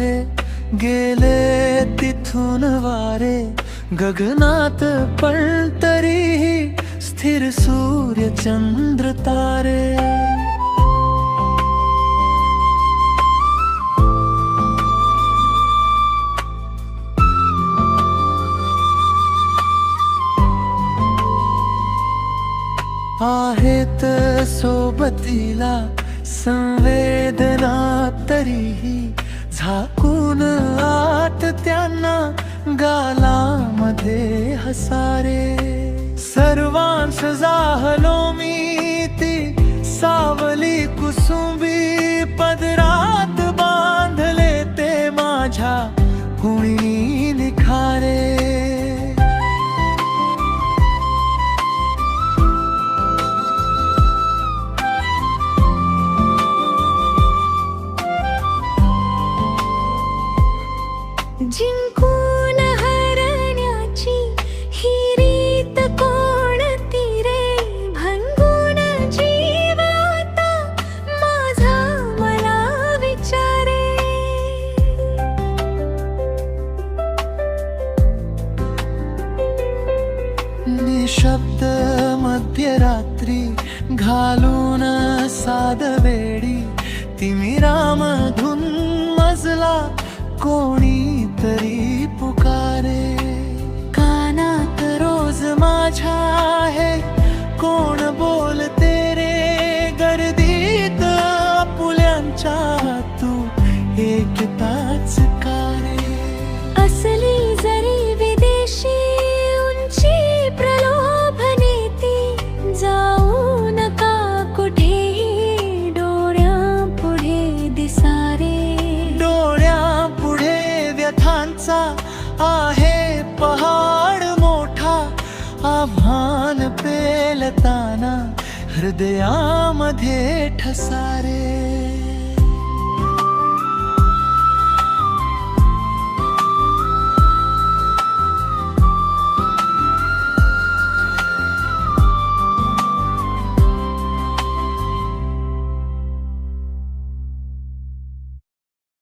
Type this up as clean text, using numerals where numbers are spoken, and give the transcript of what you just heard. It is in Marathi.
तारे, गेले तिथून वारे गगनात, पण तरीही स्थिर सूर्य चंद्र तारे. आहेत सोबतीला संवेदना, तरीही झाकून आत त्यांना गालामध्ये हसारे. सर्वांश जाहलो मी ती सावली कुसुंबी, पदरात बांधले ते माझ्या गुणी निखारे. जिंकून हरण्याची ही रीत कोणती रे, भंगून जीव आता माझा मला विचारे. निशब्द मध्यरात्री घालून साधवेडी, तिमिरामधून मजला कोणीतरी पुकारे. कानात रोज माझ्या आहे कोण बोलते रे, गर्दीत आपुल्यांच्या तू एकटाच का रे. असली जरी विदेशी उंची प्रलोभने ती, जाऊ नका कुठेही डोळ्यापुढे दिसारे. व्यथांचा आहे पहाड मोठा, आव्हान पेलताना हृदयामध्ये ठसारे.